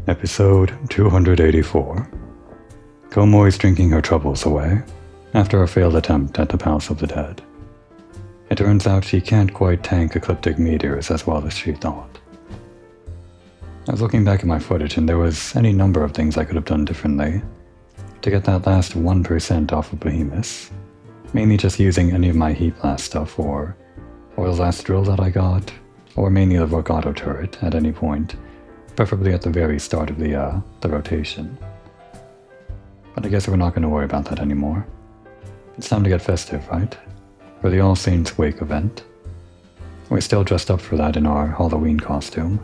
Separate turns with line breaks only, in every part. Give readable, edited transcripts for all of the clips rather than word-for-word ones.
Episode 284. Komori's drinking her troubles away after a failed attempt at the Palace of the Dead. It turns out she can't quite tank ecliptic meteors as well as she thought. I was looking back at my footage and there was any number of things I could have done differently to get that last 1% off of Behemoth. Mainly just using any of my heat blast stuff or the last drill that I got, or mainly the Rook auto turret at any point. Preferably at the very start of the rotation. But I guess we're not going to worry about that anymore. It's time to get festive, right? For the All Saints Wake event. We're still dressed up for that in our Halloween costume.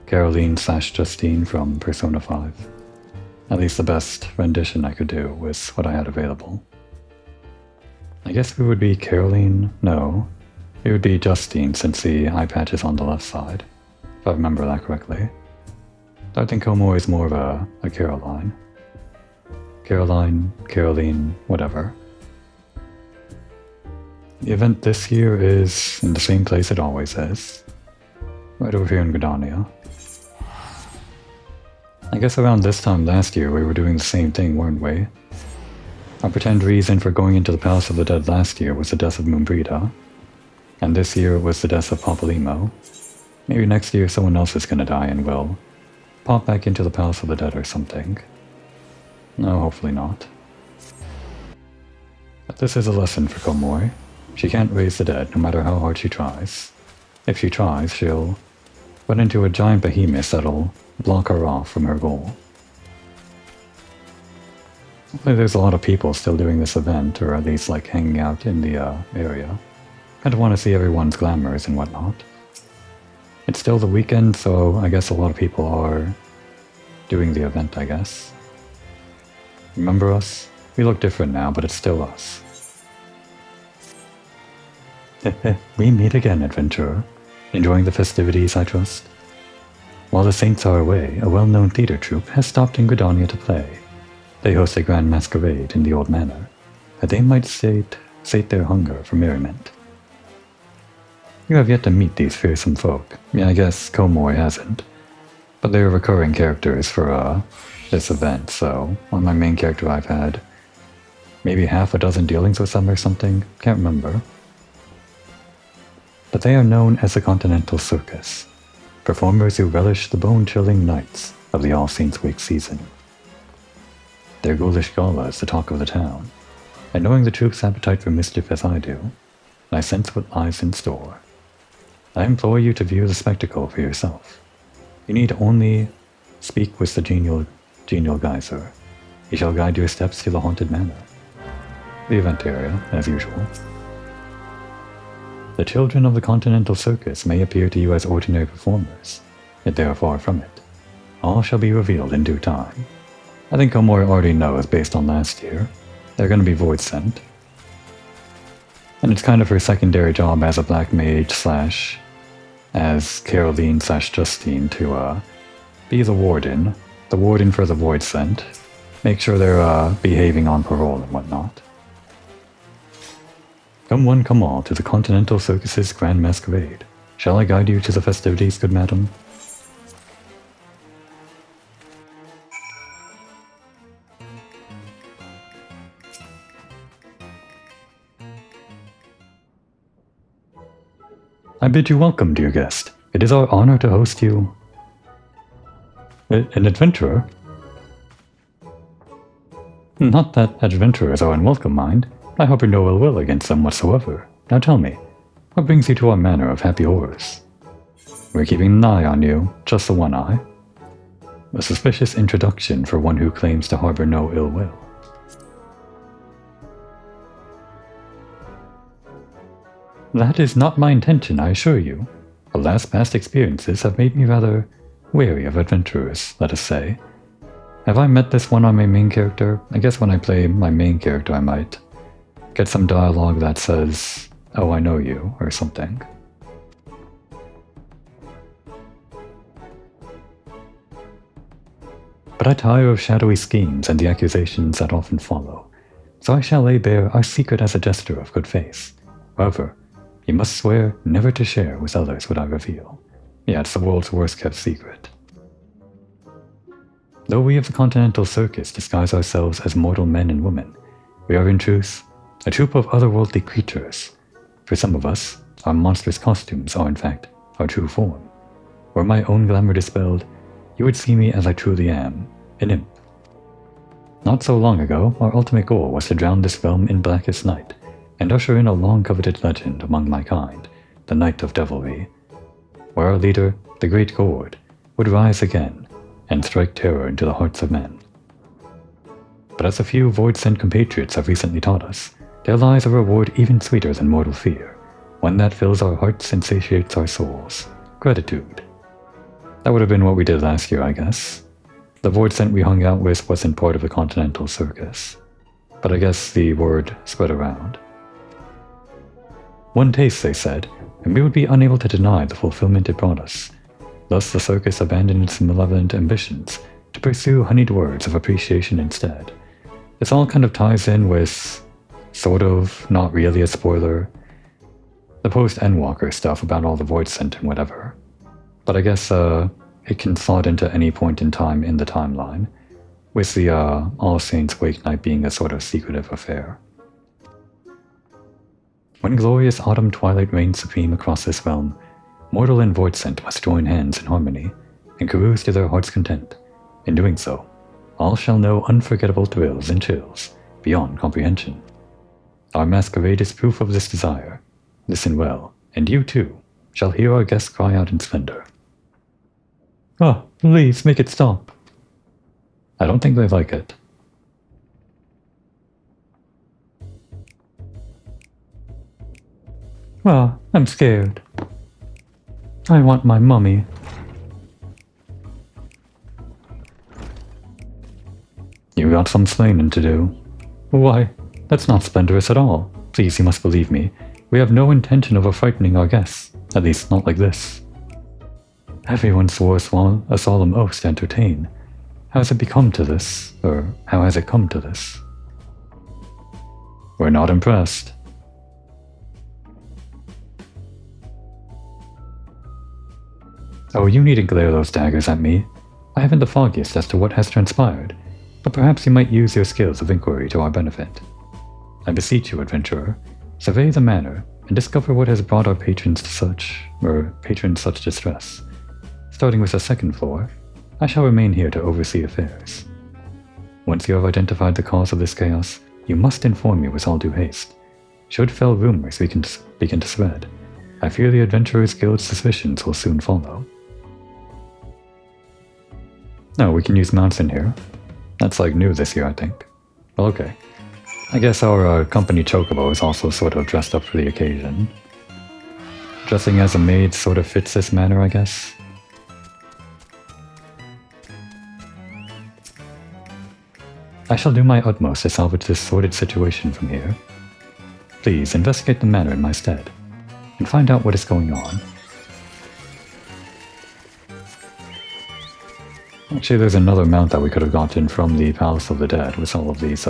Caroline/Justine from Persona 5. At least the best rendition I could do was what I had available. I guess we would be Caroline? No. It would be Justine since the eye patch is on the left side. If I remember that correctly. I think Komori is more of a Caroline. Caroline, whatever. The event this year is in the same place it always is. Right over here in Gridania. I guess around this time last year we were doing the same thing, weren't we? Our pretend reason for going into the Palace of the Dead last year was the death of Moonbrita. And this year it was the death of Papalymo. Maybe next year someone else is gonna die and we'll pop back into the Palace of the Dead or something. No, hopefully not. But this is a lesson for Komori. She can't raise the dead no matter how hard she tries. If she tries, she'll run into a giant behemoth that'll block her off from her goal. Hopefully there's a lot of people still doing this event, or at least like hanging out in the area. Kind of want to see everyone's glamours and whatnot. It's still the weekend, so I guess a lot of people are doing the event, I guess. Remember us? We look different now, but it's still us. We meet again, adventurer. Enjoying the festivities, I trust? While the saints are away, a well-known theater troupe has stopped in Gridania to play. They host a grand masquerade in the old manor, that they might sate their hunger for merriment. You have yet to meet these fearsome folk. Yeah, I guess Komori hasn't. But they're recurring characters for this event, so on my main character I've had maybe half a dozen dealings with them or something, can't remember. But they are known as the Continental Circus, performers who relish the bone-chilling nights of the All Saints Wake season. Their ghoulish gala is the talk of the town, and knowing the troupe's appetite for mischief as I do, I sense what lies in store. I implore you to view the spectacle for yourself. You need only speak with the genial geyser. He shall guide your steps to the haunted manor. The event area, as usual. The children of the Continental Circus may appear to you as ordinary performers, yet they are far from it. All shall be revealed in due time. I think Komori already knows based on last year. They're going to be void sent. And it's kind of her secondary job as a black mage / as Caroline/Justine to be the warden for the void sent. Make sure they're behaving on parole and whatnot. Come one, come all to the Continental Circus's grand masquerade. Shall I guide you to the festivities, good madam? I bid you welcome, dear guest. It is our honor to host you. An adventurer? Not that adventurers are unwelcome, mind. I harbor no ill will against them whatsoever. Now tell me, what brings you to our manor of happy horrors? We're keeping an eye on you, just the one eye. A suspicious introduction for one who claims to harbor no ill will. That is not my intention, I assure you. Alas, past experiences have made me rather wary of adventurers, let us say. Have I met this one on my main character? I guess when I play my main character I might get some dialogue that says, "Oh, I know you," or something. But I tire of shadowy schemes and the accusations that often follow, so I shall lay bare our secret as a gesture of good faith. However, you must swear never to share with others what I reveal. Yeah, it's the world's worst kept secret. Though we of the Continental Circus disguise ourselves as mortal men and women, we are in truth a troop of otherworldly creatures. For some of us, our monstrous costumes are in fact our true form. Were my own glamour dispelled, you would see me as I truly am, an imp. Not so long ago, our ultimate goal was to drown this realm in blackest night, and usher in a long-coveted legend among my kind, the Night of Devilry, where our leader, the Great Gord, would rise again and strike terror into the hearts of men. But as a few void-sent compatriots have recently taught us, there lies a reward even sweeter than mortal fear, one that fills our hearts and satiates our souls: gratitude. That would have been what we did last year, I guess. The void-sent we hung out with wasn't part of the Continental Circus, but I guess the word spread around. One taste, they said, and we would be unable to deny the fulfillment it brought us. Thus the circus abandoned its malevolent ambitions to pursue honeyed words of appreciation instead. This all kind of ties in with, sort of, not really a spoiler, the post-Endwalker stuff about all the void-sent and whatever. But I guess it can slot into any point in time in the timeline, with the All Saints Wake Night being a sort of secretive affair. When glorious autumn twilight reigns supreme across this realm, mortal and void-sent must join hands in harmony, and carouse to their heart's content. In doing so, all shall know unforgettable thrills and chills beyond comprehension. Our masquerade is proof of this desire. Listen well, and you too shall hear our guests cry out in splendor. Oh, please make it stop. I don't think they like it. Ah, I'm scared. I want my mummy. You got some explaining to do. Why, that's not splendorous at all. Please, you must believe me. We have no intention of frightening our guests, at least not like this. Everyone swore a solemn oath to entertain. How has it become to this? Or how has it come to this? We're not impressed. Oh, you needn't glare those daggers at me. I haven't the foggiest as to what has transpired, but perhaps you might use your skills of inquiry to our benefit. I beseech you, adventurer, survey the manor and discover what has brought our patrons such distress. Starting with the second floor, I shall remain here to oversee affairs. Once you have identified the cause of this chaos, you must inform me with all due haste. Should fell rumors begin to spread, I fear the Adventurers Guild's suspicions will soon follow. No, we can use mounts in here. That's like new this year, I think. Well, okay. I guess our company chocobo is also sort of dressed up for the occasion. Dressing as a maid sort of fits this manner, I guess. I shall do my utmost to salvage this sordid situation from here. Please investigate the manor in my stead, and find out what is going on. Actually, there's another mount that we could have gotten from the Palace of the Dead with all of these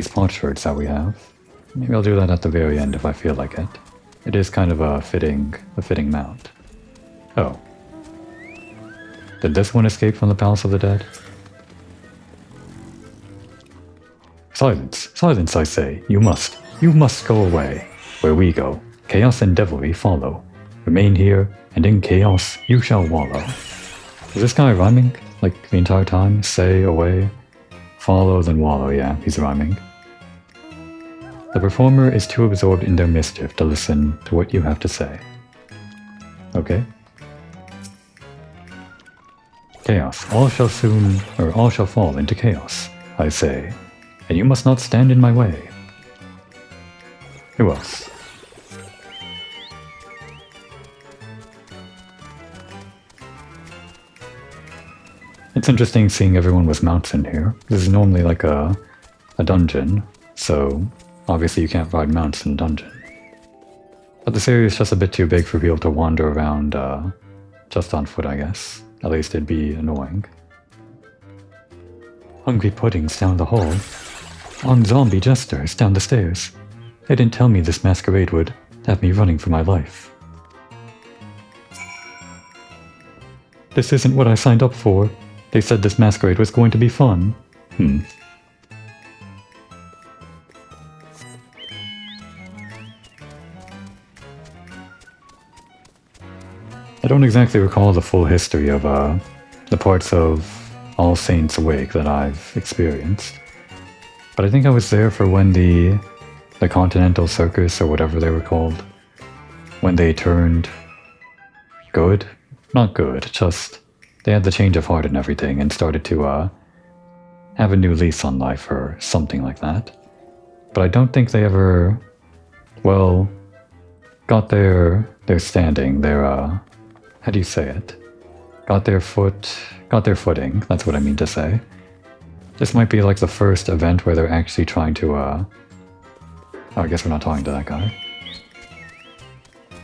potsherds that we have. Maybe I'll do that at the very end if I feel like it. It is kind of a fitting mount. Oh. Did this one escape from the Palace of the Dead? Silence! Silence, I say! You must go away. Where we go, chaos and devilry follow. Remain here, and in chaos you shall wallow. Is this guy rhyming? Like the entire time? Say, away. Follow, then wallow, yeah, he's rhyming. The performer is too absorbed in their mischief to listen to what you have to say. Okay. Chaos. All shall fall into chaos, I say, and you must not stand in my way. Who else? It's interesting seeing everyone with mounts in here. This is normally like a dungeon, so obviously you can't ride mounts in a dungeon. But this area is just a bit too big for people to wander around just on foot, I guess. At least it'd be annoying. Hungry puddings down the hall. On zombie jesters down the stairs. They didn't tell me this masquerade would have me running for my life. This isn't what I signed up for. They said this masquerade was going to be fun. I don't exactly recall the full history of the parts of All Saints Awake that I've experienced. But I think I was there for when the Continental Circus, or whatever they were called, when they turned good? Not good, just they had the change of heart and everything and started to have a new lease on life or something like that. But I don't think they ever, well, got their standing, their, how do you say it? Got their footing, that's what I mean to say. This might be like the first event where they're actually trying to, oh, I guess we're not talking to that guy.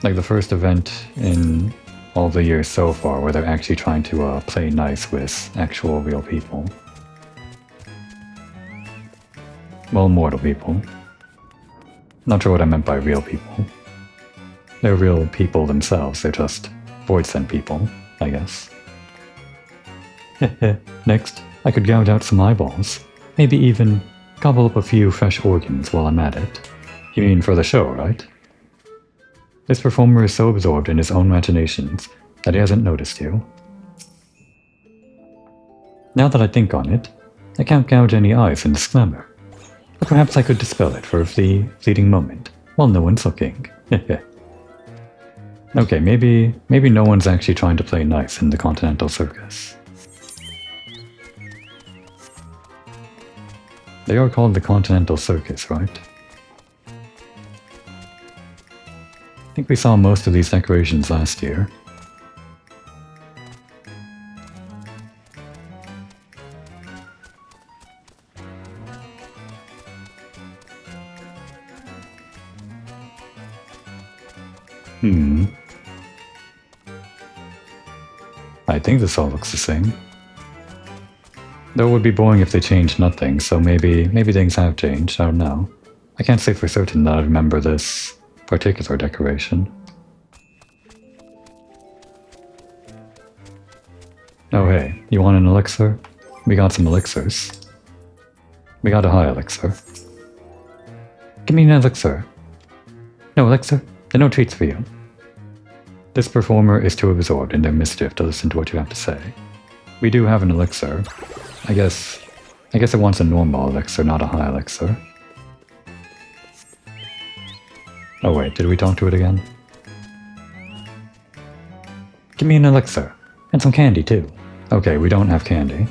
Like the first event in all the years so far where they're actually trying to play nice with actual real people. Well, mortal people. Not sure what I meant by real people. They're real people themselves, they're just void sent people, I guess. Next, I could gouge out some eyeballs. Maybe even gobble up a few fresh organs while I'm at it. You mean for the show, right? This performer is so absorbed in his own machinations that he hasn't noticed you. Now that I think on it, I can't gouge any eyes in this glamour. But perhaps I could dispel it for a fleeting moment, while no one's looking. Okay, maybe no one's actually trying to play nice in the Continental Circus. They are called the Continental Circus, right? I think we saw most of these decorations last year. I think this all looks the same. Though it would be boring if they changed nothing, so maybe things have changed, I don't know. I can't say for certain that I remember this particular decoration. Oh hey, you want an elixir? We got some elixirs. We got a high elixir. Give me an elixir. No elixir? Then no treats for you. This performer is too absorbed in their mischief to listen to what you have to say. We do have an elixir. I guess it wants a normal elixir, not a high elixir. Oh wait, did we talk to it again? Give me an elixir. And some candy too. Okay, we don't have candy.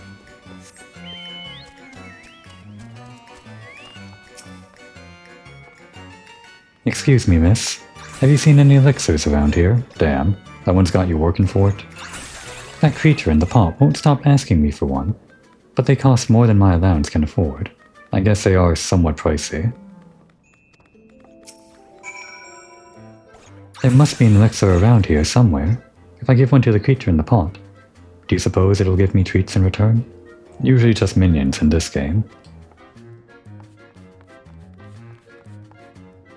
Excuse me, miss. Have you seen any elixirs around here? Damn, that one's got you working for it. That creature in the pot won't stop asking me for one, but they cost more than my allowance can afford. I guess they are somewhat pricey. There must be an elixir around here somewhere. If I give one to the creature in the pot, do you suppose it'll give me treats in return? Usually just minions in this game.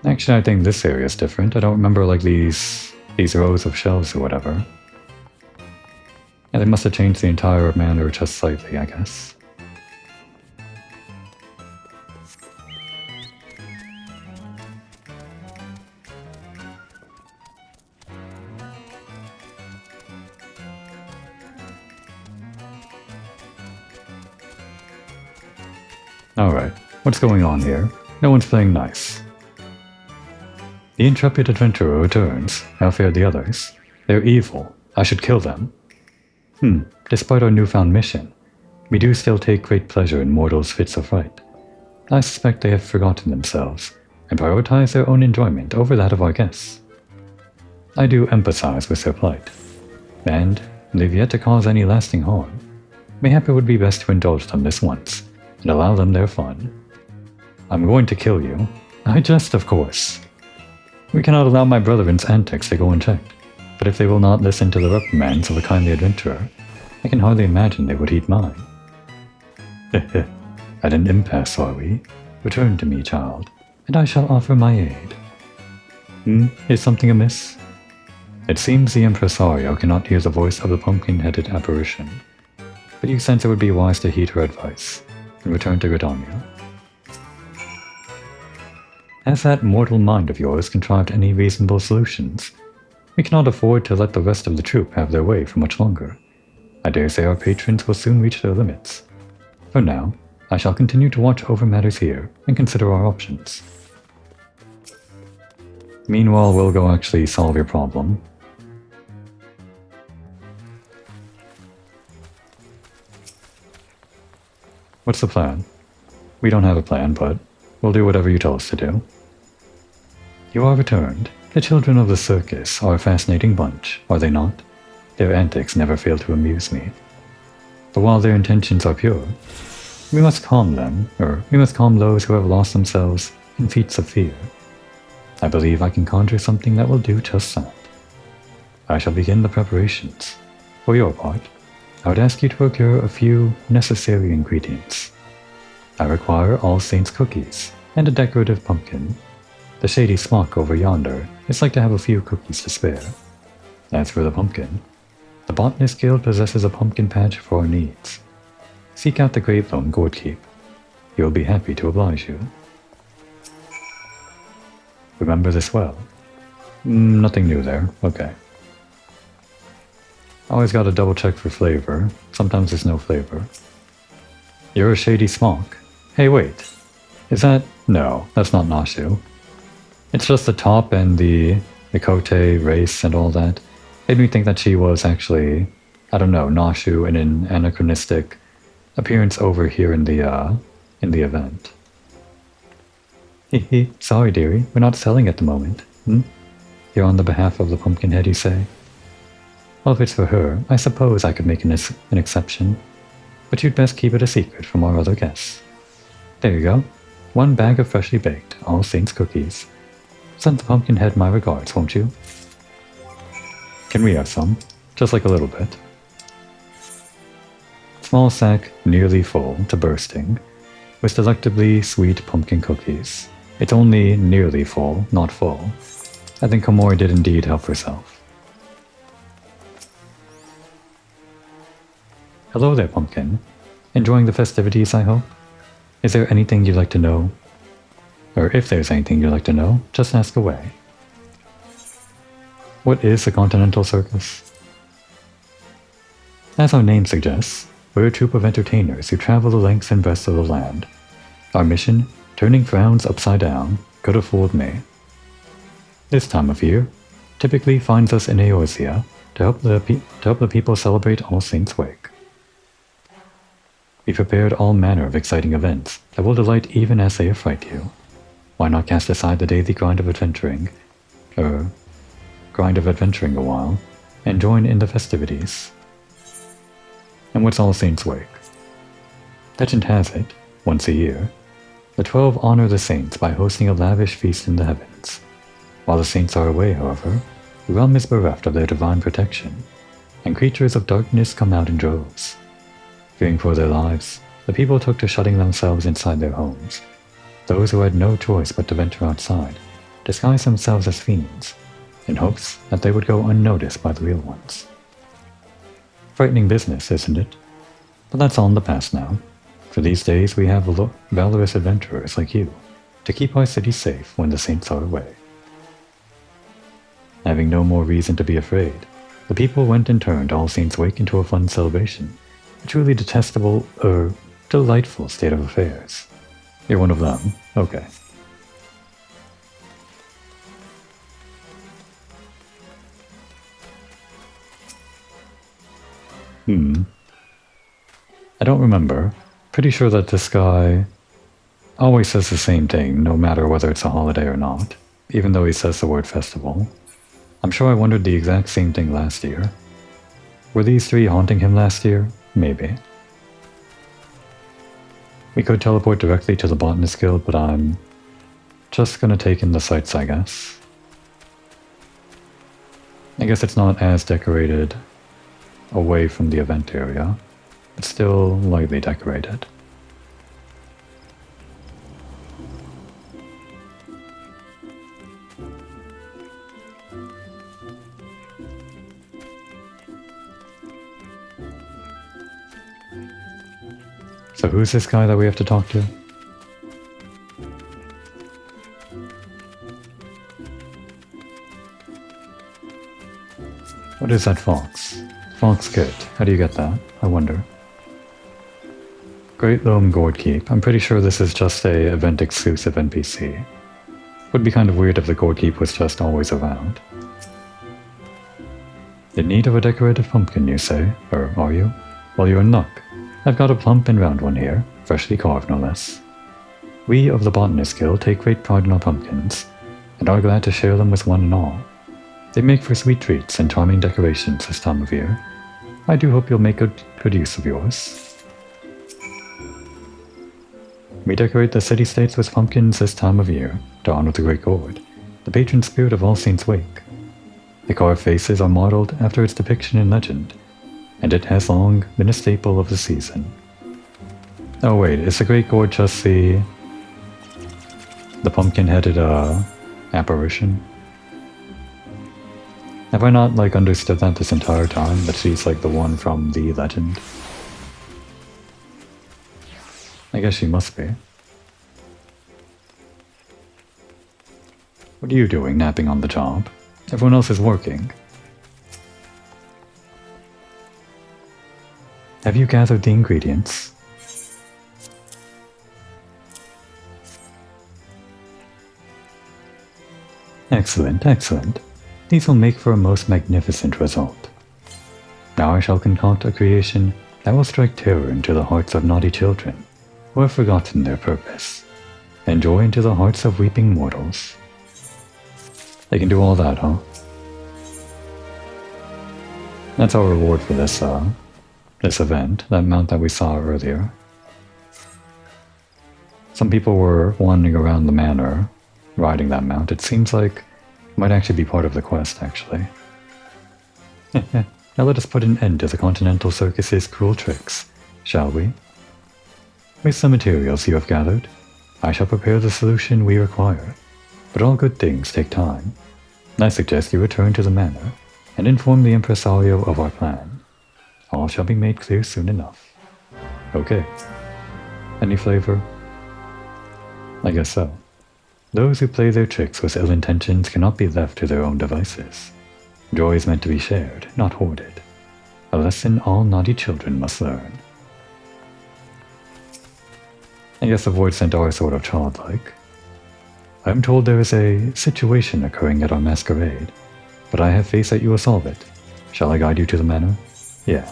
Actually, I think this area is different. I don't remember like these rows of shelves or whatever. Yeah, they must have changed the entire manner just slightly, I guess. Alright, what's going on here? No one's playing nice. The intrepid adventurer returns. How fared the others? They're evil. I should kill them. Despite our newfound mission, we do still take great pleasure in mortals' fits of fright. I suspect they have forgotten themselves and prioritize their own enjoyment over that of our guests. I do empathize with their plight, and they've yet to cause any lasting harm. Mayhap it would be best to indulge them this once and allow them their fun. I'm going to kill you. I jest, of course. We cannot allow my brethren's antics to go unchecked, but if they will not listen to the reprimands of a kindly adventurer, I can hardly imagine they would heed mine. At an impasse are we? Return to me, child, and I shall offer my aid. Is something amiss? It seems the impresario cannot hear the voice of the pumpkin-headed apparition. but you sense it would be wise to heed her advice and return to Gridania. Has that mortal mind of yours contrived any reasonable solutions? We cannot afford to let the rest of the troop have their way for much longer. I dare say our patrons will soon reach their limits. For now, I shall continue to watch over matters here and consider our options. Meanwhile, we'll go actually solve your problem. What's the plan? We don't have a plan, but we'll do whatever you tell us to do. You are returned. The children of the circus are a fascinating bunch, are they not? Their antics never fail to amuse me. But while their intentions are pure, we must calm them, or we must calm those who have lost themselves in feats of fear. I believe I can conjure something that will do just that. I shall begin the preparations. For your part, I would ask you to procure a few necessary ingredients. I require All Saints cookies and a decorative pumpkin. The shady smock over yonder is like to have a few cookies to spare. As for the pumpkin, the Botanist Guild possesses a pumpkin patch for our needs. Seek out the Great Lone Gourdkeep. He will be happy to oblige you. Remember this well. Nothing new there. Okay. Always gotta double check for flavor. Sometimes there's no flavor. You're a shady smock. Hey, wait. Is that... No, that's not Nashu. It's just the top and the Kote race and all that. Made me think that she was actually, I don't know, Nashu in an anachronistic appearance over here in the event. Hehe, sorry dearie, we're not selling at the moment. You're on the behalf of the Pumpkinhead, you say? Well, if it's for her, I suppose I could make an exception. But you'd best keep it a secret from our other guests. There you go. 1 bag of freshly baked All Saints cookies. Send the Pumpkinhead my regards, won't you? Can we have some? Just like a little bit. Small sack, nearly full to bursting, with delectably sweet pumpkin cookies. It's only nearly full, not full. I think Komori did indeed help herself. Hello there, Pumpkin. Enjoying the festivities, I hope? Is there anything you'd like to know? Or if there's anything you'd like to know, just ask away. What is the Continental Circus? As our name suggests, we're a troupe of entertainers who travel the lengths and breadths of the land. Our mission, turning frowns upside down, could have fooled me. This time of year typically finds us in Eorzea to help the people celebrate All Saints' Wake. We prepared all manner of exciting events that will delight even as they affright you. Why not cast aside the daily grind of adventuring a while, and join in the festivities? And what's All Saints' Wake? Legend has it, once a year, the 12 honor the saints by hosting a lavish feast in the heavens. While the saints are away, however, the realm is bereft of their divine protection, and creatures of darkness come out in droves. Fearing for their lives, the people took to shutting themselves inside their homes. Those who had no choice but to venture outside disguised themselves as fiends, in hopes that they would go unnoticed by the real ones. Frightening business, isn't it? But that's all in the past now. For these days we have valorous adventurers like you to keep our city safe when the saints are away. Having no more reason to be afraid, the people went and turned All Saints' Wake into a fun celebration, a truly detestable, delightful state of affairs. You're one of them? Okay. I don't remember. Pretty sure that this guy always says the same thing, no matter whether it's a holiday or not, even though he says the word festival. I'm sure I wondered the exact same thing last year. Were these 3 haunting him last year? Maybe. We could teleport directly to the Botanist Guild, but I'm just gonna take in the sights, I guess. I guess it's not as decorated away from the event area, but still lightly decorated. So who's this guy that we have to talk to? What is that fox? Fox kit. How do you get that? I wonder. Great Loam Gourd Keep. I'm pretty sure this is just a event-exclusive NPC. Would be kind of weird if the Gourd Keep was just always around. In need of a decorative pumpkin, you say? Or are you? Well, you're in luck. I've got a plump and round one here, freshly carved no less. We of the Botanist Guild take great pride in our pumpkins, and are glad to share them with one and all. They make for sweet treats and charming decorations this time of year. I do hope you'll make good use of yours. We decorate the city-states with pumpkins this time of year, to honor the Great Gourd, the patron spirit of All Saints' Wake. The carved faces are modeled after its depiction in legend, and it has long been a staple of the season. Oh wait, is the Great Gourd just the pumpkin-headed, apparition? Have I not, understood that this entire time, that she's, the one from the legend? I guess she must be. What are you doing, napping on the job? Everyone else is working. Have you gathered the ingredients? Excellent, excellent. These will make for a most magnificent result. Now I shall concoct a creation that will strike terror into the hearts of naughty children who have forgotten their purpose, and joy into the hearts of weeping mortals. They can do all that, huh? That's our reward for this event, that mount that we saw earlier. Some people were wandering around the manor, riding that mount. It seems like it might actually be part of the quest, actually. Now let us put an end to the Continental Circus's cruel tricks, shall we? With the materials you have gathered, I shall prepare the solution we require, but all good things take time. I suggest you return to the manor and inform the impresario of our plan. All shall be made clear soon enough. Okay. Any flavor? I guess so. Those who play their tricks with ill intentions cannot be left to their own devices. Joy is meant to be shared, not hoarded. A lesson all naughty children must learn. I guess the voice sent are sort of childlike. I am told there is a situation occurring at our masquerade, but I have faith that you will solve it. Shall I guide you to the manor? Yeah.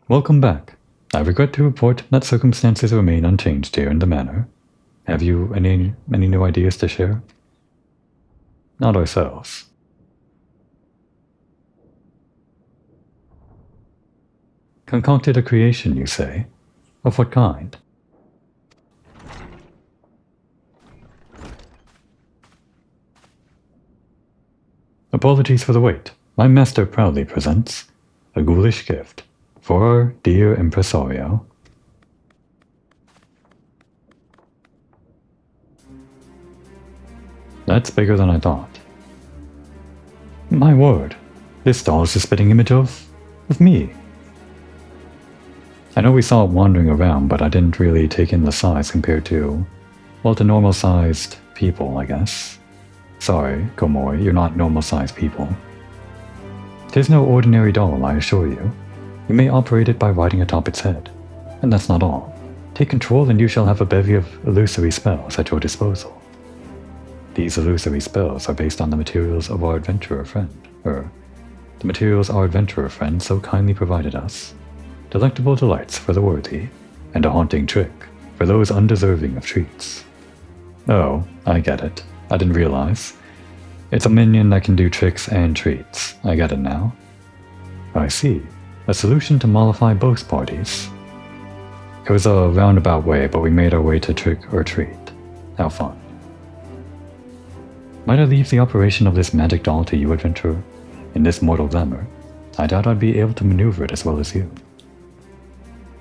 Welcome back. I regret to report that circumstances remain unchanged here in the manor. Have you any new ideas to share? Not ourselves. Concocted a creation, you say? Of what kind? Apologies for the wait. My master proudly presents a ghoulish gift for our dear impresario. That's bigger than I thought. My word, this doll is a spitting image of me. I know we saw it wandering around, but I didn't really take in the size compared to, well, to normal-sized people, I guess. Sorry, Komori, you're not normal-sized people. 'Tis no ordinary doll, I assure you. You may operate it by riding atop its head. And that's not all. Take control and you shall have a bevy of illusory spells at your disposal. These illusory spells are based on the materials of our adventurer friend, the materials our adventurer friend so kindly provided us. Delectable delights for the worthy, and a haunting trick for those undeserving of treats. Oh, I get it. I didn't realize. It's a minion that can do tricks and treats. I get it now. I see. A solution to mollify both parties. It was a roundabout way, but we made our way to trick or treat. How fun. Might I leave the operation of this magic doll to you, adventurer? In this mortal glamour, I doubt I'd be able to maneuver it as well as you.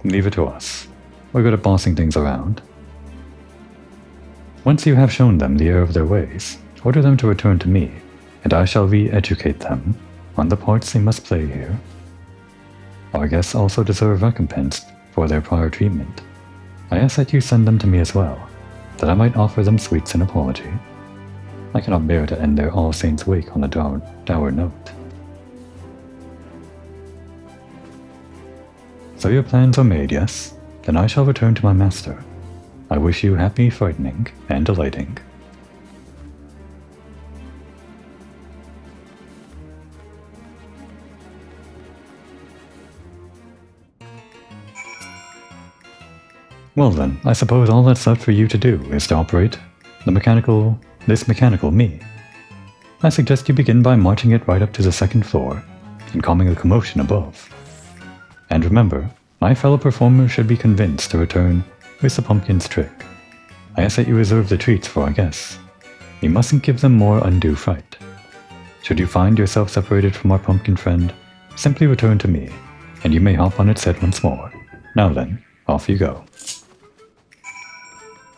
Leave it to us. We're good at bossing things around. Once you have shown them the error of their ways, Order them to return to me, and I shall re-educate them on the parts they must play here. Our guests also deserve recompense for their prior treatment. I ask that you send them to me as well, that I might offer them sweets in apology. I cannot bear to end their All Saints' Wake on a dour note. So your plans are made, yes? Then I shall return to my master. I wish you happy frightening and delighting. Well then, I suppose all that's left for you to do is to operate this mechanical me. I suggest you begin by marching it right up to the second floor and calming the commotion above. And remember, my fellow performers should be convinced to return with the pumpkin's trick. I ask that you reserve the treats for our guests. You mustn't give them more undue fright. Should you find yourself separated from our pumpkin friend, simply return to me, and you may hop on its head once more. Now then, off you go.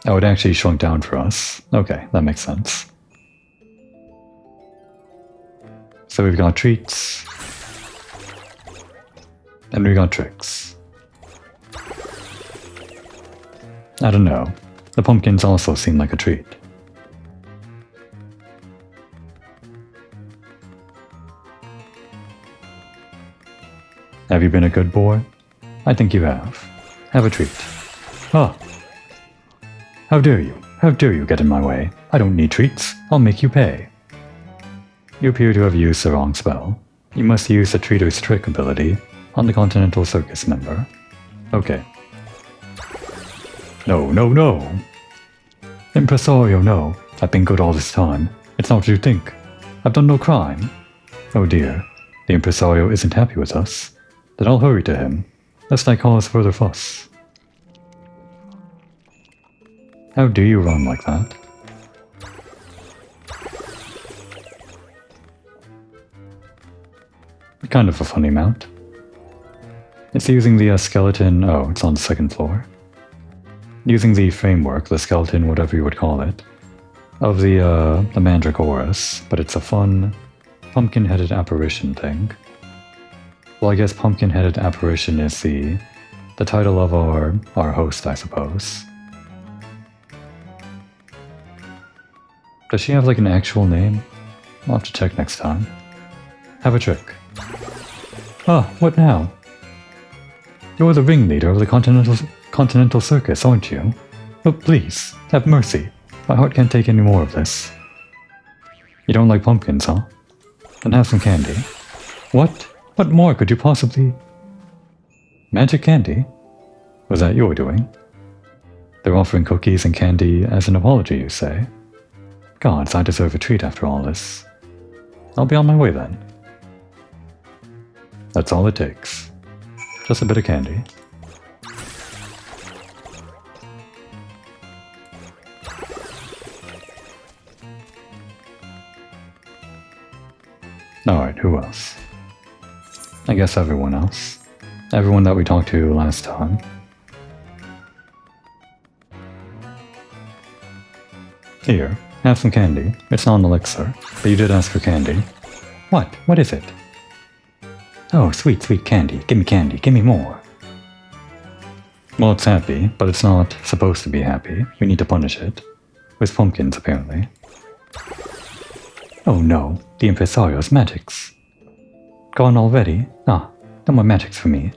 Oh, it actually shrunk down for us. Okay, that makes sense. So we've got treats. And we got tricks. I don't know. The pumpkins also seem like a treat. Have you been a good boy? I think you have. Have a treat. Oh. How dare you? How dare you get in my way? I don't need treats. I'll make you pay. You appear to have used the wrong spell. You must use the Treater's Trick ability on the Continental Circus member. Okay. No, no, no! Impresario, no. I've been good all this time. It's not what you think. I've done no crime. Oh dear. The Impresario isn't happy with us. Then I'll hurry to him, lest I cause further fuss. How do you run like that? Kind of a funny mount. It's using the skeleton... Oh, it's on the second floor. Using the framework, the skeleton, whatever you would call it, of the Mandragoras, but it's a fun pumpkin-headed apparition thing. Well, I guess pumpkin-headed apparition is the title of our host, I suppose. Does she have like an actual name? I'll have to check next time. Have a trick. Ah, what now? You're the ringleader of the Continental Circus, aren't you? Oh, please, have mercy. My heart can't take any more of this. You don't like pumpkins, huh? Then have some candy. What? What more could you possibly... Magic candy? Was that your doing? They're offering cookies and candy as an apology, you say? Gods, I deserve a treat after all this. I'll be on my way then. That's all it takes. Just a bit of candy. Alright, who else? I guess everyone else. Everyone that we talked to last time. Here, have some candy. It's not an elixir, but you did ask for candy. What? What is it? Oh, sweet, sweet candy. Candy. Give me more. Well, it's happy, but it's not supposed to be happy. We need to punish it. With pumpkins, apparently. Oh no, the Impresario's magics. Gone already? Ah, no more magics for me.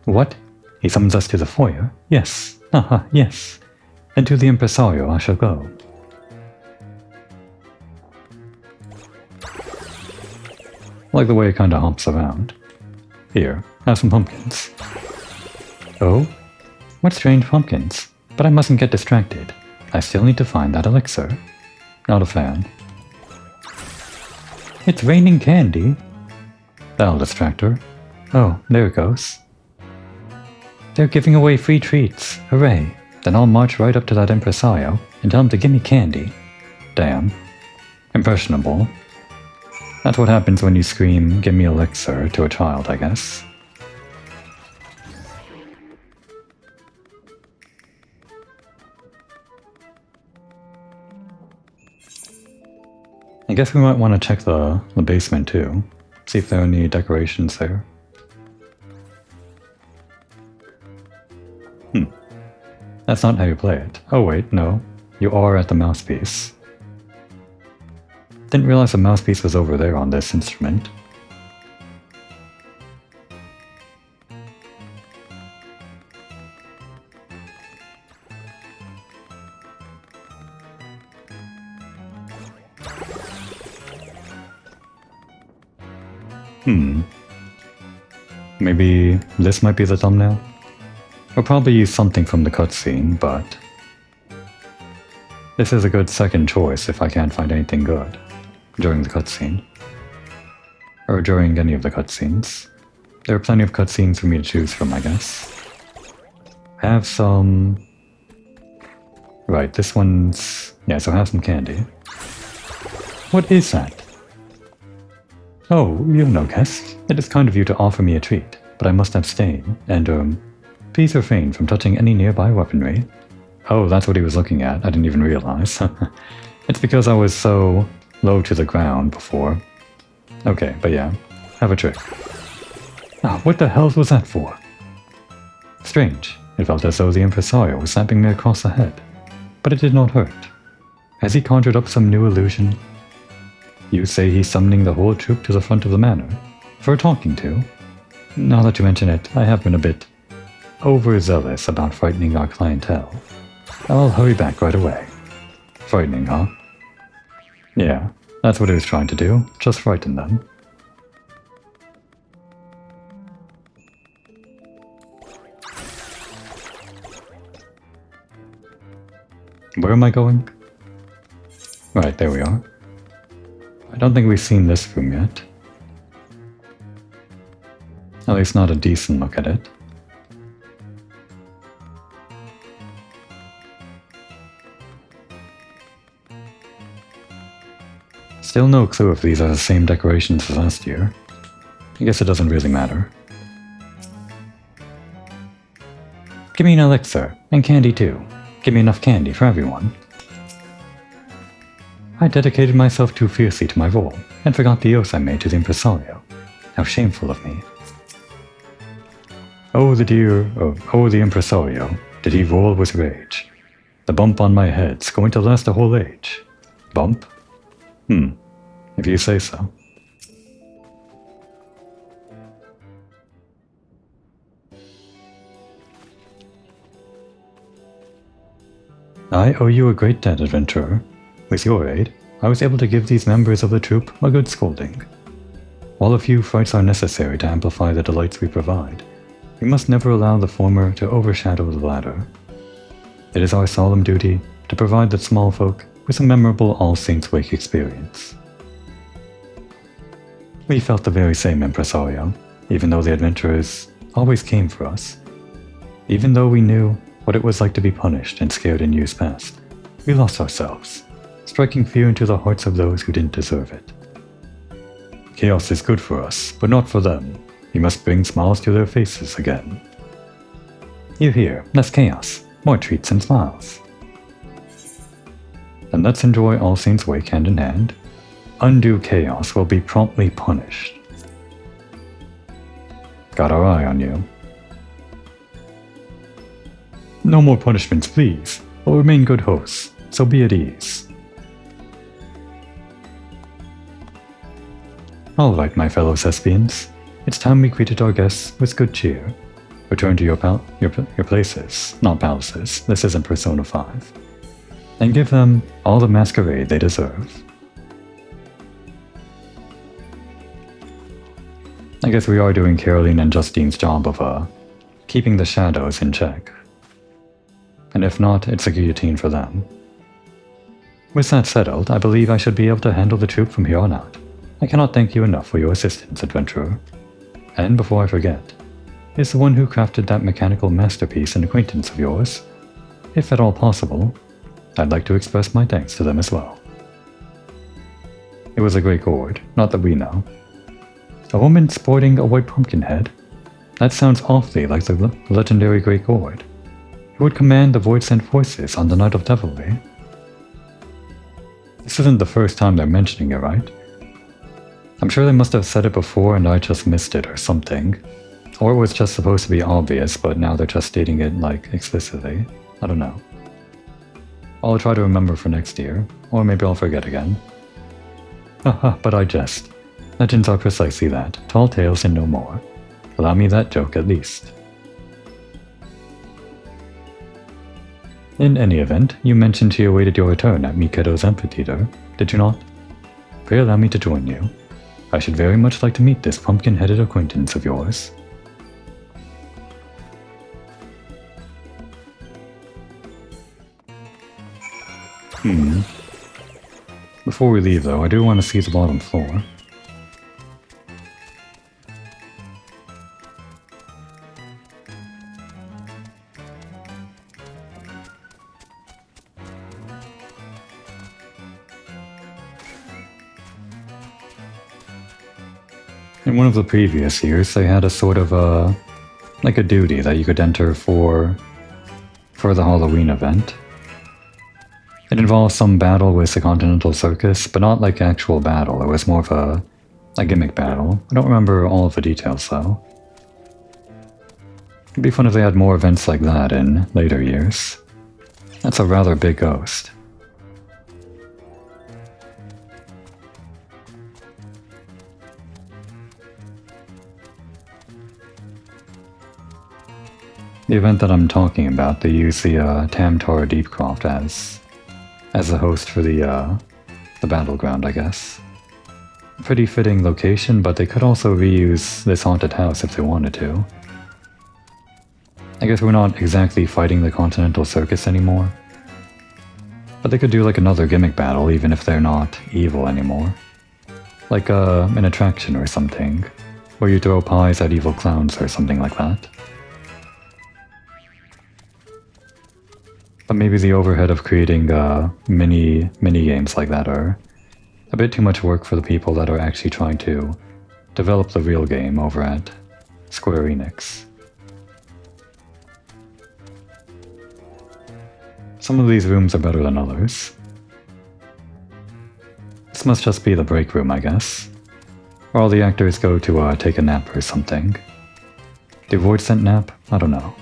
What? He summons us to the foyer? Yes. Haha, yes. Then to the Impresario I shall go. I like the way it kinda hops around. Here, have some pumpkins. Oh? What strange pumpkins? But I mustn't get distracted. I still need to find that elixir. Not a fan. It's raining candy. That'll distract her. Oh, there it goes. They're giving away free treats. Hooray. Then I'll march right up to that Impresario and tell him to give me candy. Damn. Impressionable. That's what happens when you scream, "Give me elixir," to a child, I guess. I guess we might want to check the basement too. See if there are any decorations there. That's not how you play it. Oh wait, no. You are at the mouthpiece. Didn't realize the mouthpiece was over there on this instrument. Maybe this might be the thumbnail? I'll probably use something from the cutscene, but this is a good second choice if I can't find anything good during the cutscene. Or during any of the cutscenes. There are plenty of cutscenes for me to choose from, I guess. I have some... Right, this one's... Yeah, so I have some candy. What is that? Oh, you're no guest. It is kind of you to offer me a treat, but I must abstain, and, please refrain from touching any nearby weaponry. Oh, that's what he was looking at. I didn't even realize. It's because I was so low to the ground before. Okay, but yeah, have a trick. Ah, what the hell was that for? Strange. It felt as though the impresario was slapping me across the head. But it did not hurt. Has he conjured up some new illusion? You say he's summoning the whole troop to the front of the manor? For a talking to? Now that you mention it, I have been a bit overzealous about frightening our clientele. I'll hurry back right away. Frightening, huh? Yeah, that's what he was trying to do. Just frighten them. Where am I going? Right, there we are. I don't think we've seen this room yet. At least not a decent look at it. Still no clue if these are the same decorations as last year. I guess it doesn't really matter. Give me an elixir, and candy too. Give me enough candy for everyone. I dedicated myself too fiercely to my role, and forgot the oath I made to the impresario. How shameful of me. Oh the impresario, did he roll with rage. The bump on my head's going to last a whole age. Bump? If you say so. I owe you a great debt, adventurer. With your aid, I was able to give these members of the troop a good scolding. While a few frights are necessary to amplify the delights we provide, we must never allow the former to overshadow the latter. It is our solemn duty to provide the small folk with a memorable All Saints' Wake experience. We felt the very same, impresario, even though the adventurers always came for us. Even though we knew what it was like to be punished and scared in years past, we lost ourselves, striking fear into the hearts of those who didn't deserve it. Chaos is good for us, but not for them. We must bring smiles to their faces again. Here, less chaos, more treats and smiles. And let's enjoy All Saints' Wake hand in hand. Undue chaos will be promptly punished. Got our eye on you. No more punishments, please. We'll remain good hosts, so be at ease. Alright, my fellow thespians. It's time we greeted our guests with good cheer. Return to your places, not palaces. This isn't Persona 5. And give them all the masquerade they deserve. I guess we are doing Caroline and Justine's job of keeping the shadows in check. And if not, it's a guillotine for them. With that settled, I believe I should be able to handle the troop from here on out. I cannot thank you enough for your assistance, adventurer. And before I forget, is the one who crafted that mechanical masterpiece an acquaintance of yours? If at all possible, I'd like to express my thanks to them as well. It was a great gourd, not that we know. A woman sporting a white pumpkin head? That sounds awfully like the legendary Great Gourd, who would command the void-sent forces on the Night of Devilry. This isn't the first time they're mentioning it, right? I'm sure they must have said it before and I just missed it or something. Or it was just supposed to be obvious, but now they're just stating it, like, explicitly. I don't know. I'll try to remember for next year, or maybe I'll forget again. Haha, but I jest. Legends are precisely that, tall tales and no more. Allow me that joke at least. In any event, you mentioned she awaited your return at Mikado's amphitheater, did you not? Pray allow me to join you. I should very much like to meet this pumpkin-headed acquaintance of yours. Before we leave though, I do want to see the bottom floor. In one of the previous years, they had a sort of like a duty that you could enter for the Halloween event. It involved some battle with the Continental Circus, but not like actual battle, it was more of a gimmick battle. I don't remember all of the details though. It'd be fun if they had more events like that in later years. That's a rather big ghost. The event that I'm talking about, they use the Tamtar Deepcroft as the host for the battleground, I guess. Pretty fitting location, but they could also reuse this haunted house if they wanted to. I guess we're not exactly fighting the Continental Circus anymore. But they could do like another gimmick battle even if they're not evil anymore. Like an attraction or something, where you throw pies at evil clowns or something like that. But maybe the overhead of creating mini games like that are a bit too much work for the people that are actually trying to develop the real game over at Square Enix. Some of these rooms are better than others. This must just be the break room, I guess. Where all the actors go to take a nap or something. Do Void Scent nap? I don't know.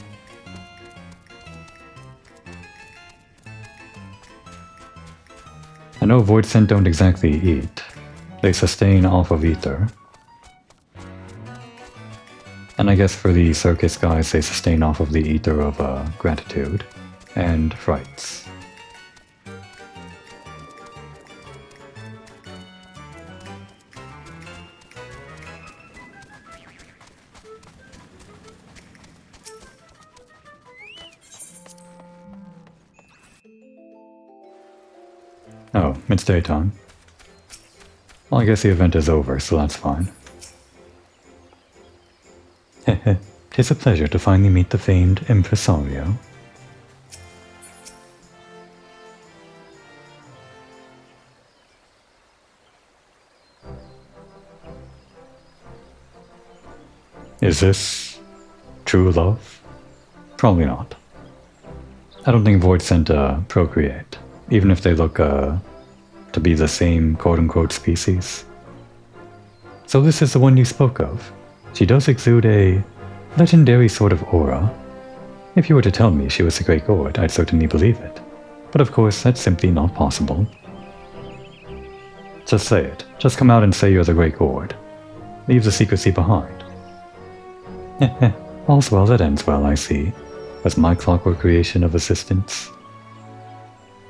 I know Void Scent don't exactly eat. They sustain off of ether. And I guess for the circus guys, they sustain off of the ether of gratitude and frights. Oh, it's daytime. Well, I guess the event is over, so that's fine. Heh, 'tis a pleasure to finally meet the famed impresario. Is this true love? Probably not. I don't think Void Scent procreate, even if they look to be the same quote-unquote species. So this is the one you spoke of. She does exude a legendary sort of aura. If you were to tell me she was a great god, I'd certainly believe it. But of course, that's simply not possible. Just say it. Just come out and say you're the great god. Leave the secrecy behind. All's well that ends well, I see. Was my clockwork creation of assistance?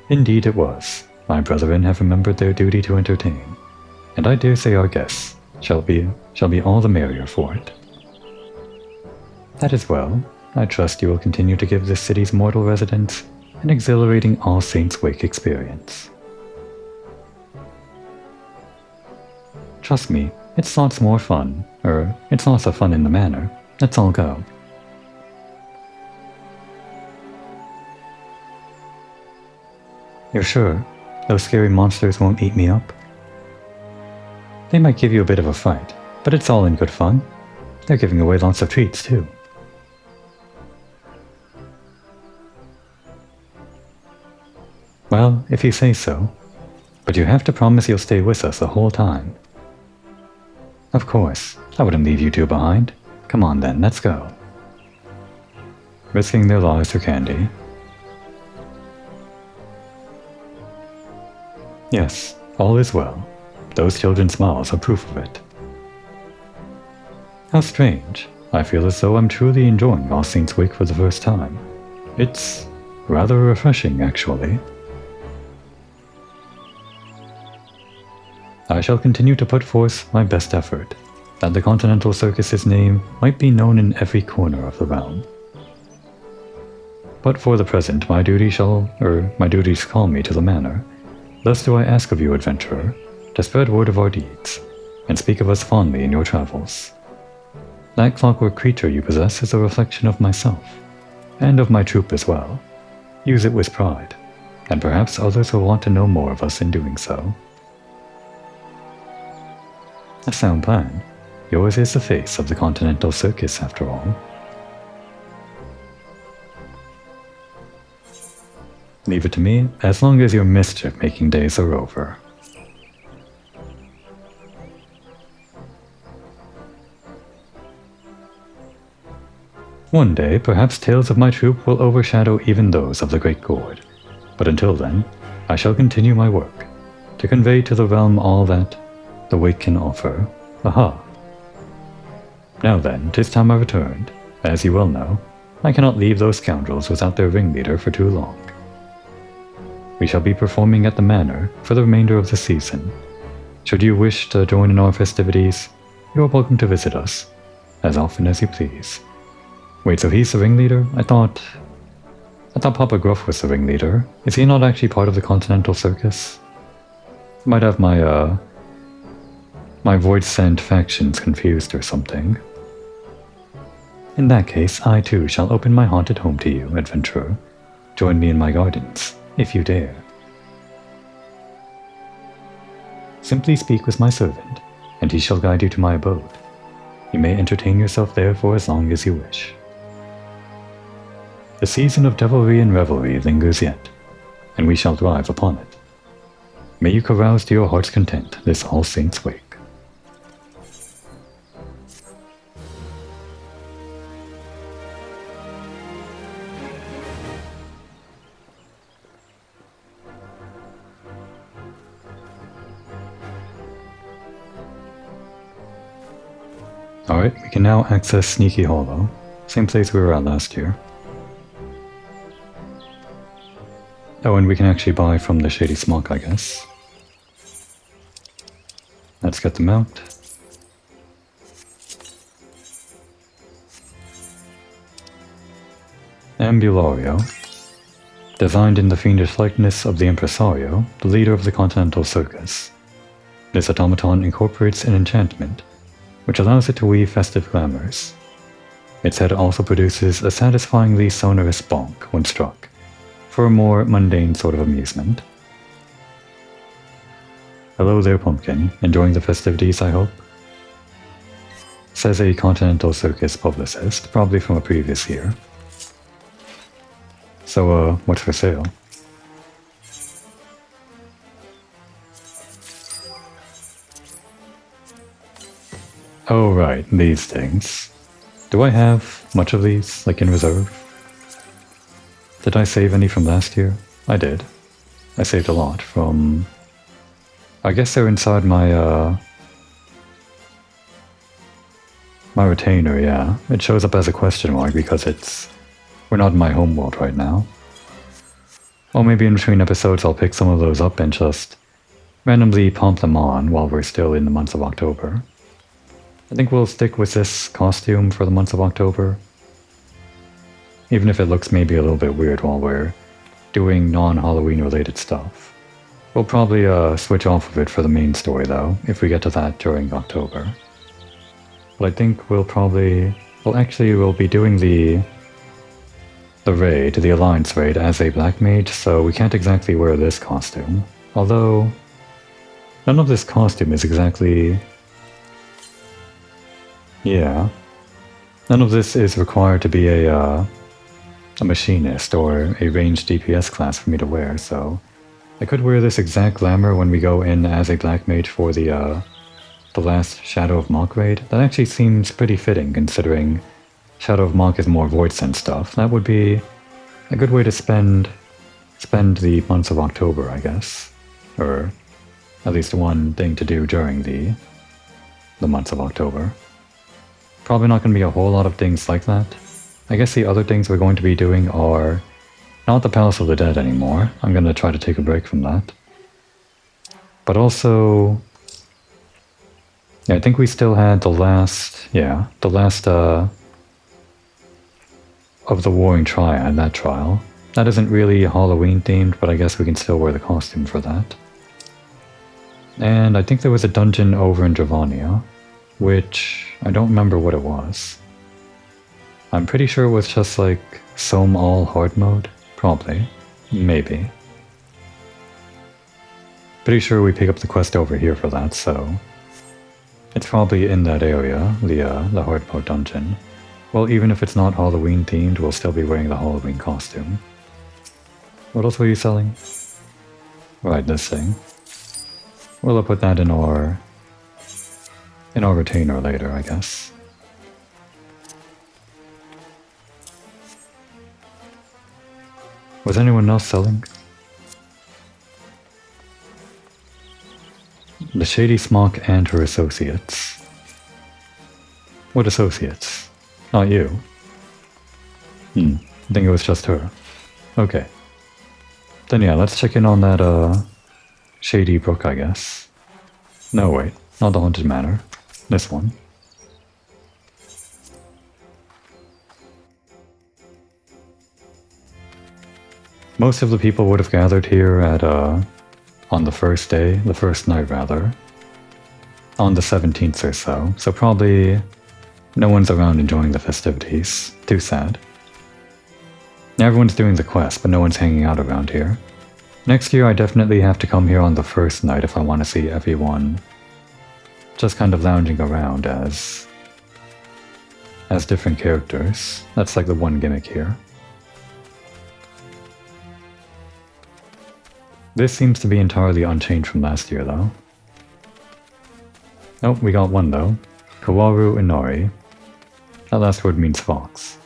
Indeed it was. My brethren have remembered their duty to entertain, and I dare say our guests shall be all the merrier for it. That is well. I trust you will continue to give this city's mortal residents an exhilarating All Saints Wake experience. Trust me, it's lots more fun, it's lots of fun in the manor. Let's all go. You're sure? Those scary monsters won't eat me up? They might give you a bit of a fight, but it's all in good fun. They're giving away lots of treats, too. Well, if you say so. But you have to promise you'll stay with us the whole time. Of course, I wouldn't leave you two behind. Come on then, let's go. Risking their lives for candy. Yes, all is well. Those children's smiles are proof of it. How strange. I feel as though I'm truly enjoying All Saints' Wake for the first time. It's rather refreshing, actually. I shall continue to put forth my best effort, that the Continental Circus's name might be known in every corner of the realm. But for the present, my duties call me to the manor. Thus do I ask of you, adventurer, to spread word of our deeds, and speak of us fondly in your travels. That clockwork creature you possess is a reflection of myself, and of my troop as well. Use it with pride, and perhaps others will want to know more of us in doing so. A sound plan. Yours is the face of the Continental Circus, after all. Leave it to me, as long as your mischief-making days are over. One day, perhaps tales of my troop will overshadow even those of the Great Gourd, but until then, I shall continue my work, to convey to the realm all that the wake can offer. Aha! Now then, 'tis time I returned. As you well know, I cannot leave those scoundrels without their ringleader for too long. We shall be performing at the manor for the remainder of the season. Should you wish to join in our festivities, you are welcome to visit us, as often as you please. Wait, so he's the ringleader? I thought Papa Gruff was the ringleader. Is he not actually part of the Continental Circus? I might have my Void Sent factions confused or something. In that case, I too shall open my haunted home to you, adventurer. Join me in my gardens, if you dare. Simply speak with my servant, and he shall guide you to my abode. You may entertain yourself there for as long as you wish. The season of devilry and revelry lingers yet, and we shall thrive upon it. May you carouse to your heart's content this All Saints' Wake. Alright, we can now access Sneaky Hollow, same place we were at last year. Oh, and we can actually buy from the Shady Smock, I guess. Let's get the mount. Ambulario. Designed in the fiendish likeness of the Impresario, the leader of the Continental Circus. This automaton incorporates an enchantment, which allows it to weave festive glamours. Its head also produces a satisfyingly sonorous bonk when struck, for a more mundane sort of amusement. Hello there, Pumpkin. Enjoying the festivities, I hope? Says a Continental Circus publicist, probably from a previous year. So, what's for sale? Oh right, these things. Do I have much of these, like in reserve? Did I save any from last year? I did. I saved a lot from... I guess they're inside my, my retainer, yeah. It shows up as a question mark because it's... We're not in my home world right now. Or maybe in between episodes I'll pick some of those up and just randomly pump them on while we're still in the month of October. I think we'll stick with this costume for the month of October. Even if it looks maybe a little bit weird while we're doing non-Halloween related stuff. We'll probably switch off of it for the main story though, if we get to that during October. But I think we'll probably... Well actually we'll be doing the raid, the Alliance raid, as a Black Mage, so we can't exactly wear this costume. Although, none of this costume is exactly... Yeah. None of this is required to be a machinist or a ranged DPS class for me to wear, so I could wear this exact glamour when we go in as a black mage for the last Shadow of Mach raid. That actually seems pretty fitting, considering Shadow of Mach is more void sense stuff. That would be a good way to spend the months of October, I guess. Or at least one thing to do during the months of October. Probably not going to be a whole lot of things like that. I guess the other things we're going to be doing are not the Palace of the Dead anymore. I'm going to try to take a break from that. But also, yeah, I think we still had the last of the Warring Triad, that trial. That isn't really Halloween themed, but I guess we can still wear the costume for that. And I think there was a dungeon over in Dravania, which I don't remember what it was. I'm pretty sure it was just like Sohm All hard mode. Probably. Maybe. Pretty sure we pick up the quest over here for that, so it's probably in that area, the hard mode dungeon. Well, even if it's not Halloween themed, we'll still be wearing the Halloween costume. What else were you selling? Right, this thing. We'll put that in our retainer later, I guess. Was anyone else selling? The Shady Smock and her associates. What associates? Not you. I think it was just her. Okay. Then yeah, let's check in on that, Shady Brook, I guess. No, wait. Not the Haunted Manor. This one. Most of the people would have gathered here at, on the first night rather. On the 17th or so. So probably no one's around enjoying the festivities. Too sad. Everyone's doing the quest, but no one's hanging out around here. Next year I definitely have to come here on the first night if I want to see everyone just kind of lounging around as different characters. That's like the one gimmick here. This seems to be entirely unchanged from last year, though. Oh, we got one, though. Kawaru Inori. That last word means fox.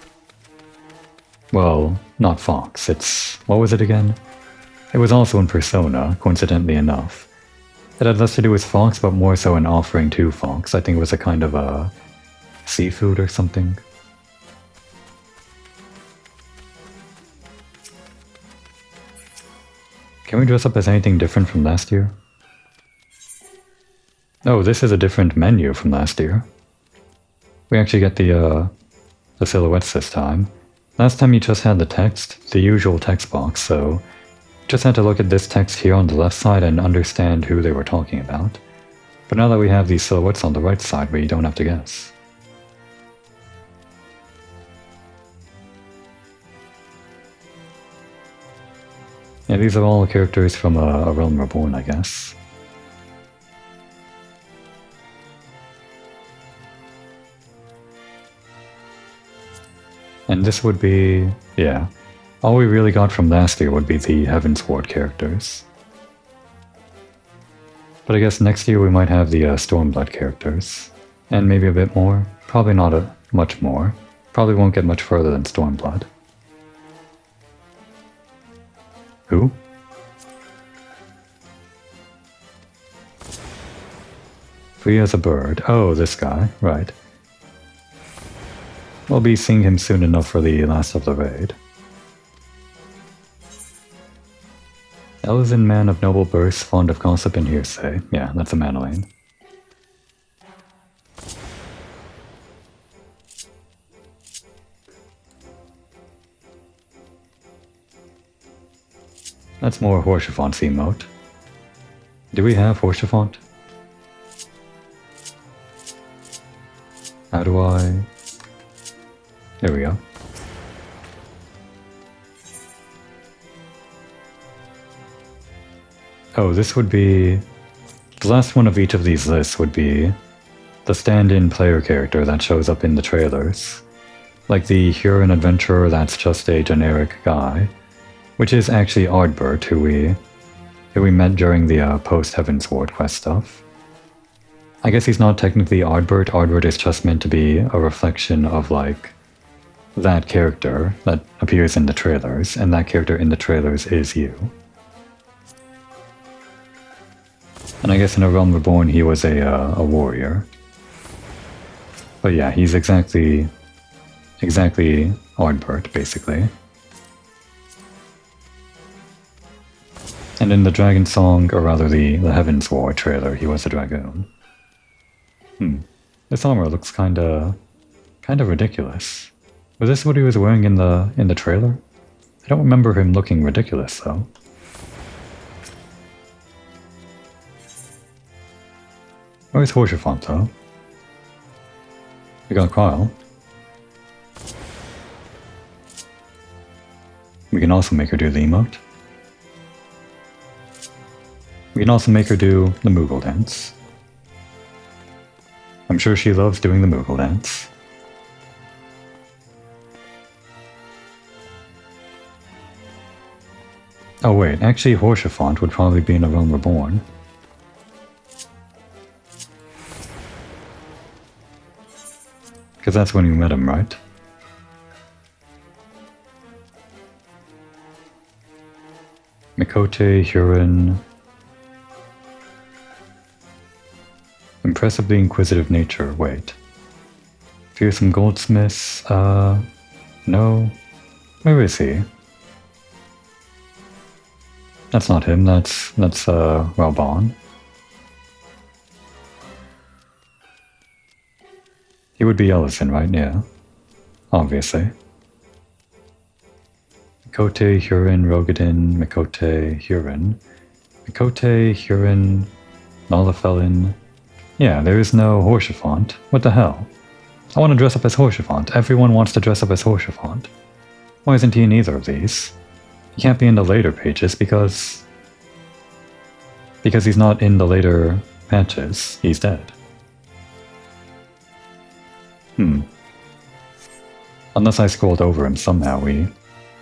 Well, not fox, it's... what was it again? It was also in Persona, coincidentally enough. It had less to do with fox, but more so an offering to fox. I think it was a kind of a seafood or something. Can we dress up as anything different from last year? Oh, this is a different menu from last year. We actually get the silhouettes this time. Last time you just had the text, the usual text box, so just had to look at this text here on the left side and understand who they were talking about. But now that we have these silhouettes on the right side, we don't have to guess. Yeah, these are all characters from A Realm Reborn, I guess. And this would be... yeah. All we really got from last year would be the Heavensward characters. But I guess next year we might have the Stormblood characters. And maybe a bit more. Probably not much more. Probably won't get much further than Stormblood. Who? Free as a bird. Oh, this guy. Right. We'll be seeing him soon enough for the last of the raid. Elizin man of noble birth, fond of gossip and hearsay. Yeah, that's a Manolane. That's more Horschifont's emote. Do we have Horschifont? How do I... there we go. Oh, this would be... the last one of each of these lists would be the stand-in player character that shows up in the trailers. Like the Huron Adventurer, that's just a generic guy. Which is actually Ardbert, who that we met during the post-Heavensward quest stuff. I guess he's not technically Ardbert. Ardbert is just meant to be a reflection of, like, that character that appears in the trailers, and that character in the trailers is you. And I guess in A Realm Reborn he was a warrior. But yeah, he's exactly Ardbert, basically. And in the Dragon Song, or rather the Heavensward trailer, he was a dragoon. This armor looks kinda ridiculous. Was this what he was wearing in the trailer? I don't remember him looking ridiculous though. Where's Horsefont though? We got Kyle. We can also make her do the emote. We can also make her do the Moogle dance. I'm sure she loves doing the Moogle dance. Oh wait, actually Horsefont would probably be in A Realm Reborn. Because that's when you met him, right? Mikote, Huron... Impressively inquisitive nature, wait. Fearsome goldsmiths, no. Where is he? That's not him, that's Ralbon. He would be Ellison, right? Yeah. Obviously. Mikote, Huron, Rogadin, Mikote, Huron. Mikote, Huron, Nalafelin. Yeah, there is no Horsefont. What the hell? I want to dress up as Horsefont. Everyone wants to dress up as Horsefont. Why isn't he in either of these? He can't be in the later pages because he's not in the later patches. He's dead. Unless I scrolled over him somehow, we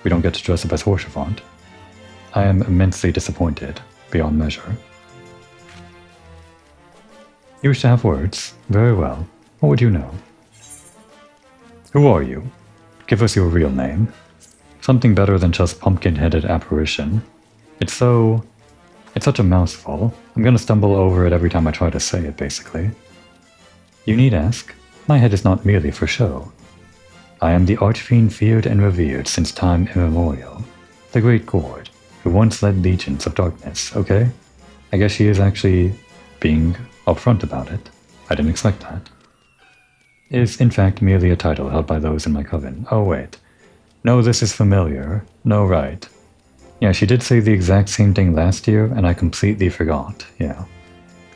don't get to dress up as Horsefont. I am immensely disappointed, beyond measure. You wish to have words? Very well. What would you know? Who are you? Give us your real name. Something better than just pumpkin-headed apparition. It's such a mouthful. I'm gonna stumble over it every time I try to say it, basically. You need ask. My head is not merely for show. I am the archfiend feared and revered since time immemorial. The Great Gourd, who once led legions of darkness, okay? I guess she is actually being upfront about it. I didn't expect that. It is in fact merely a title held by those in my coven. Oh wait. No, this is familiar. No, right. Yeah, she did say the exact same thing last year, and I completely forgot. Yeah.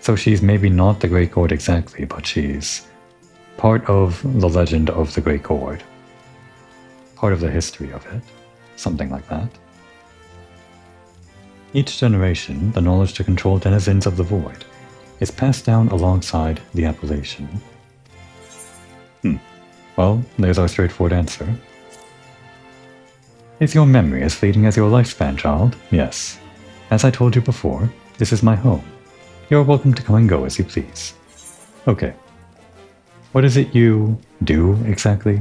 So she's maybe not the Great Gourd exactly, but she's part of the legend of the Great Gourd. Part of the history of it. Something like that. Each generation, the knowledge to control denizens of the void is passed down alongside the appellation. Well, there's our straightforward answer. Is your memory as fleeting as your lifespan, child? Yes. As I told you before, this is my home. You're welcome to come and go as you please. Okay. What is it you do, exactly?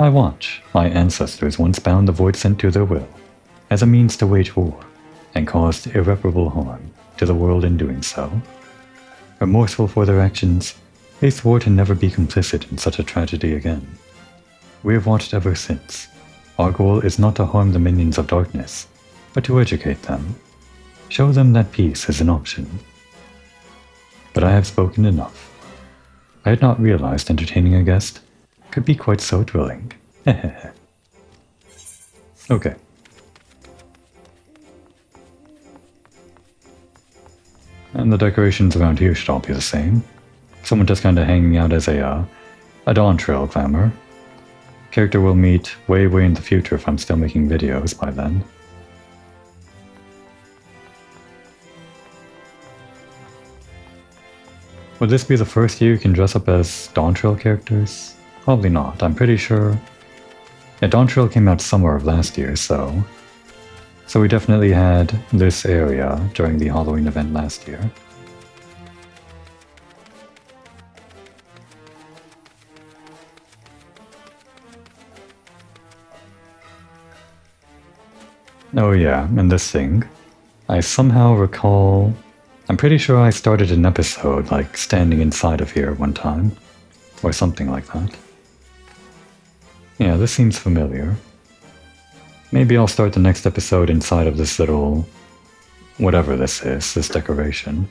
I watch. My ancestors once bound the void sent to their will, as a means to wage war, and caused irreparable harm to the world in doing so. Remorseful for their actions, they swore to never be complicit in such a tragedy again. We have watched ever since. Our goal is not to harm the minions of darkness, but to educate them. Show them that peace is an option. But I have spoken enough. I had not realized entertaining a guest could be quite so thrilling. Okay. And the decorations around here should all be the same. Someone just kinda hanging out as a Dawn Trail clamor. Character will meet way in the future if I'm still making videos by then. Would this be the first year you can dress up as Dawn Trail characters? Probably not, I'm pretty sure. Yeah, Dawn Trail came out summer of last year, so So we definitely had this area during the Halloween event last year. Oh yeah, and this thing. I somehow recall... I'm pretty sure I started an episode, like, standing inside of here one time. Or something like that. Yeah, this seems familiar. Maybe I'll start the next episode inside of this little... whatever this is, this decoration.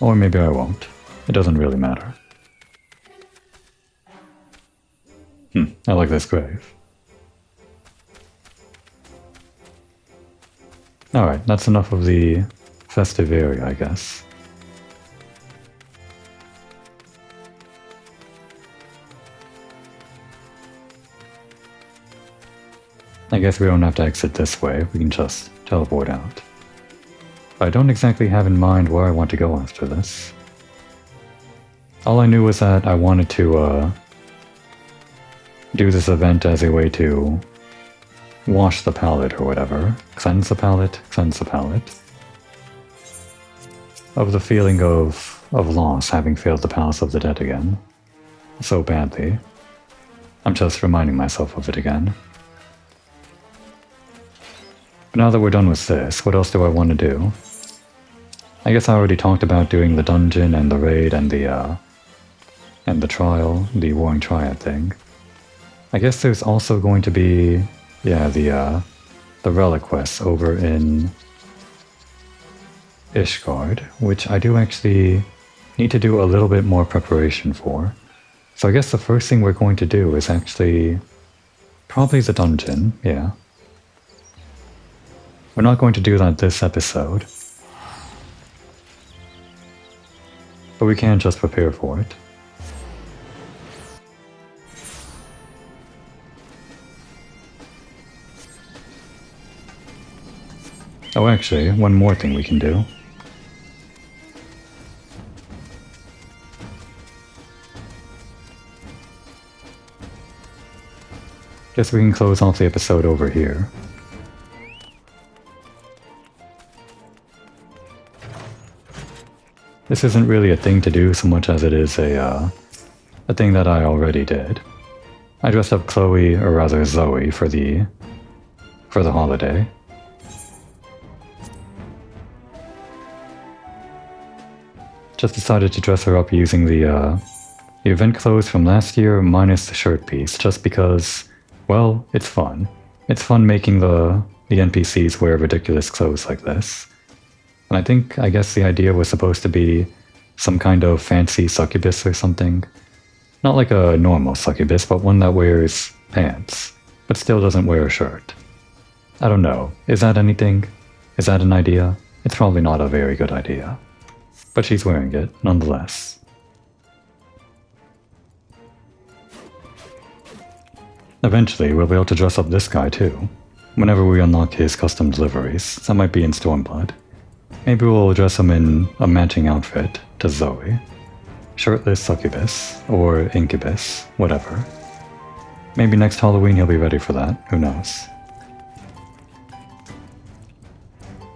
Or maybe I won't. It doesn't really matter. I like this grave. Alright, that's enough of the festive area, I guess. I guess we don't have to exit this way, we can just teleport out. I don't exactly have in mind where I want to go after this. All I knew was that I wanted to do this event as a way to wash the palette or whatever. Cleanse the palette. Of the feeling of loss, having failed the Palace of the Dead again. So badly. I'm just reminding myself of it again. But now that we're done with this, what else do I want to do? I guess I already talked about doing the dungeon and the raid and the trial, the Warring Triad thing. I guess there's also going to be, yeah, the relic quests over in Ishgard, which I do actually need to do a little bit more preparation for. So I guess the first thing we're going to do is actually probably the dungeon, yeah. We're not going to do that this episode, but we can just prepare for it. Oh, actually, one more thing we can do. Guess we can close off the episode over here. This isn't really a thing to do so much as it is a thing that I already did. I dressed up Chloe, or rather Zoe, for the holiday. Just decided to dress her up using the event clothes from last year minus the shirt piece, just because, well, it's fun. It's fun making the NPCs wear ridiculous clothes like this. And I guess the idea was supposed to be some kind of fancy succubus or something. Not like a normal succubus, but one that wears pants, but still doesn't wear a shirt. I don't know. Is that anything? Is that an idea? It's probably not a very good idea. But she's wearing it, nonetheless. Eventually, we'll be able to dress up this guy too. Whenever we unlock his custom deliveries, that might be in Stormblood. Maybe we'll dress him in a matching outfit to Zoe. Shirtless succubus, or incubus, whatever. Maybe next Halloween he'll be ready for that, who knows.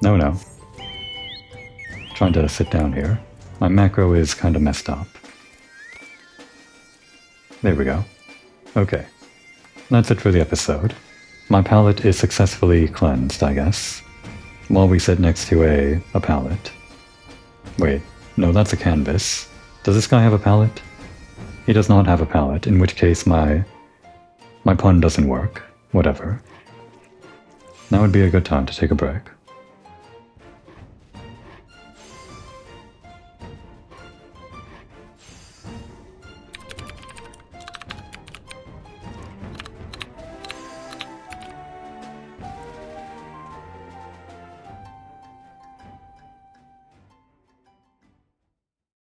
No. Trying to sit down here. My macro is kind of messed up. There we go. Okay. That's it for the episode. My palette is successfully cleansed, I guess. While we sit next to a palette. Wait, no, that's a canvas. Does this guy have a palette? He does not have a palette, in which case my pun doesn't work. Whatever. Now would be a good time to take a break.